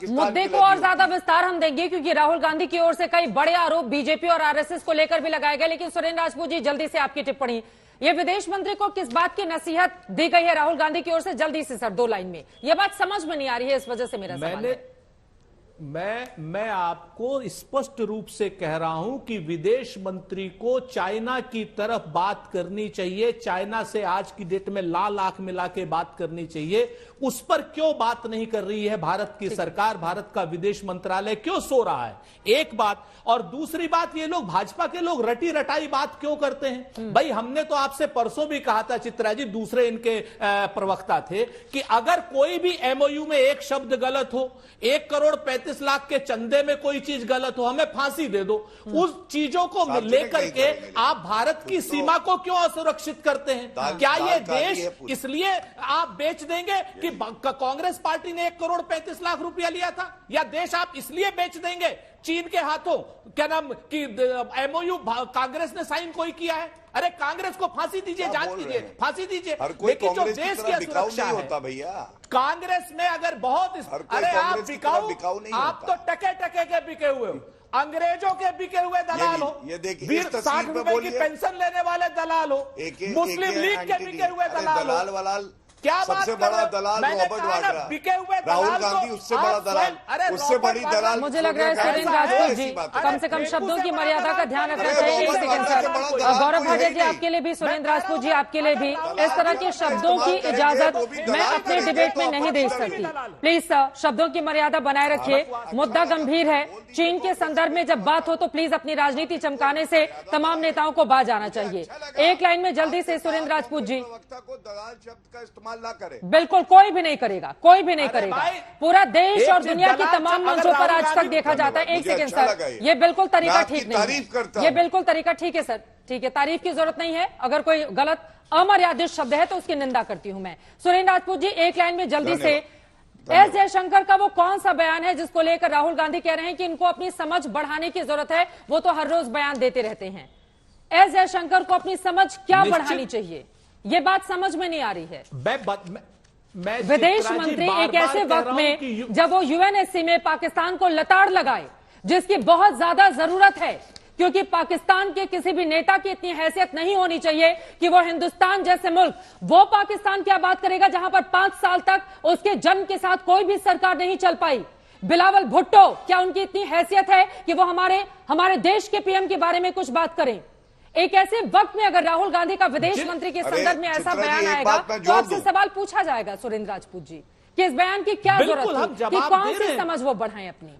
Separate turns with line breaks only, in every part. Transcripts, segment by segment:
पाकिस्तान
मुद्दे को और ज्यादा विस्तार हम देंगे क्योंकि राहुल गांधी की ओर से कई बड़े आरोप बीजेपी और आरएसएस को लेकर भी लगाए गए। लेकिन सुरेंद्र राजपूत जी, जल्दी से आपकी टिप्पणी, ये विदेश मंत्री को किस बात की नसीहत दी गई है राहुल गांधी की ओर से? जल्दी से सर, 2 लाइन में। यह बात समझ में नहीं आ रही है, इस वजह से मेरा सवाल है।
मैं आपको स्पष्ट रूप से कह रहा हूं कि विदेश मंत्री को चाइना की तरफ बात करनी चाहिए, चाइना से आज की डेट में लाल आंख मिला के बात करनी चाहिए। उस पर क्यों बात नहीं कर रही है भारत की सरकार, भारत का विदेश मंत्रालय क्यों सो रहा है? एक बात। और दूसरी बात, ये लोग भाजपा के लोग रटी रटाई बात क्यों करते हैं? भाई हमने तो आपसे परसों भी कहा था, चित्रा जी दूसरे इनके प्रवक्ता थे, कि अगर कोई भी एमओयू में एक शब्द गलत हो, 1,35,00,000 के चंदे में कोई चीज गलत हो, हमें फांसी दे दो। उस चीजों को लेकर के आप भारत की सीमा को क्यों असुरक्षित करते हैं? क्या ये देश इसलिए आप बेच देंगे कि कांग्रेस पार्टी ने 1,35,00,000 रुपया लिया था? या देश आप इसलिए बेच देंगे चीन के हाथों, क्या नाम कि एमओयू कांग्रेस ने साइन कोई किया है? अरे कांग्रेस को फांसी दीजिए, जांच कीजिए, फांसी दीजिए। लेकिन जो देश की सुरक्षा है भैया, कांग्रेस में अगर बहुत अरे आप बिकाऊ, आप तो टके टके के बिके हुए हो, अंग्रेजों के बिके हुए दलाल हो,
ये देखिए
60 रुपए की पेंशन लेने वाले दलाल हो, मुस्लिम लीग के बिके हुए दलाल हो। क्या
सबसे बड़ा दलाल रॉबर्ट वाड्रा,
बिके हुए
राहुल गांधी उससे बड़ा दलाल, उससे बड़ी दलाल।
मुझे लग रहा है सुरेंद्र राजपूत जी, कम से कम शब्दों की मर्यादा का ध्यान रखना चाहिए। एक सेकंड सर, गौरव भाटिया जी आपके लिए भी, सुरेंद्र राजपूत जी आपके लिए भी, इस तरह के शब्दों की इजाजत मैं अपने डिबेट में नहीं दे सकती। प्लीज सर, शब्दों की मर्यादा बनाए रखिए, मुद्दा गंभीर है। चीन के संदर्भ में जब बात हो तो प्लीज अपनी राजनीति चमकाने से तमाम नेताओं को बाज आना चाहिए। एक लाइन में जल्दी से सुरेंद्र राजपूत जी।
दलाल शब्द का इस्तेमाल ना करें।
बिल्कुल कोई भी नहीं करेगा, कोई भी नहीं करेगा। पूरा देश और दुनिया की तमाम मंचों पर आज तक देखा जाता है। एक सेकंड सर, ये बिल्कुल तरीका ठीक नहीं है, ये बिल्कुल तरीका ठीक है सर, ठीक है, तारीफ की जरूरत नहीं है। अगर कोई गलत अमर्यादित शब्द है तो उसकी निंदा करती हूं मैं। सुरेंद्र राजपूत जी, एक लाइन में जल्दी से, एस जयशंकर का वो कौन सा बयान है जिसको लेकर राहुल गांधी कह रहे हैं कि इनको अपनी समझ बढ़ाने की जरूरत है? वो तो हर रोज बयान देते रहते हैं। एस जयशंकर को अपनी समझ क्या बढ़ानी चाहिए? ये बात समझ में नहीं आ रही है।
मैं
विदेश मंत्री एक ऐसे वक्त में जब वो यूएनएससी में पाकिस्तान को लताड़ लगाए, जिसकी बहुत ज्यादा जरूरत है, क्योंकि पाकिस्तान के किसी भी नेता की इतनी हैसियत नहीं होनी चाहिए कि वो हिंदुस्तान जैसे मुल्क, वो पाकिस्तान क्या बात करेगा जहां पर 5 साल तक उसके जन्म के साथ कोई भी सरकार नहीं चल पाई। बिलावल भुट्टो, क्या उनकी इतनी हैसियत है कि वो हमारे देश के पीएम के बारे में कुछ बात करें? एक ऐसे वक्त में अगर राहुल गांधी का विदेश मंत्री के संदर्भ में ऐसा बयान आएगा तो आपसे सवाल पूछा जाएगा सुरेंद्र राजपूत जी कि इस बयान की क्या जरूरत है, कि कौन सी समझ वो बढ़ाएं अपनी?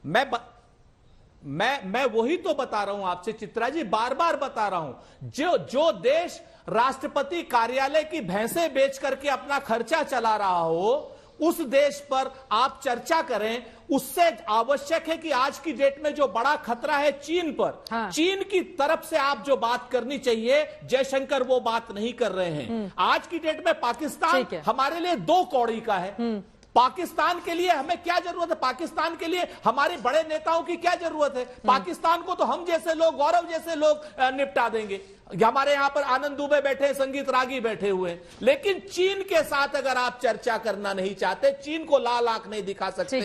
मैं वही तो बता रहा हूं आपसे चित्रा जी, बार बार बता रहा हूं। जो देश राष्ट्रपति कार्यालय की भैंसें बेच करके अपना खर्चा चला रहा हो, उस देश पर आप चर्चा करें। उससे आवश्यक है कि आज की डेट में जो बड़ा खतरा है चीन पर, हाँ। चीन की तरफ से आप जो बात करनी चाहिए, जयशंकर वो बात नहीं कर रहे हैं। आज की डेट में पाकिस्तान हमारे लिए 2 कौड़ी का है। पाकिस्तान के लिए हमें क्या जरूरत है? पाकिस्तान के लिए हमारे बड़े नेताओं की क्या जरूरत है? पाकिस्तान को तो हम जैसे लोग, गौरव जैसे लोग निपटा देंगे। हमारे यहां पर आनंद दुबे बैठे, संगीत रागी बैठे हुए हैं। लेकिन चीन के साथ अगर आप चर्चा करना नहीं चाहते, चीन को लाल आंख नहीं दिखा सकते हैं,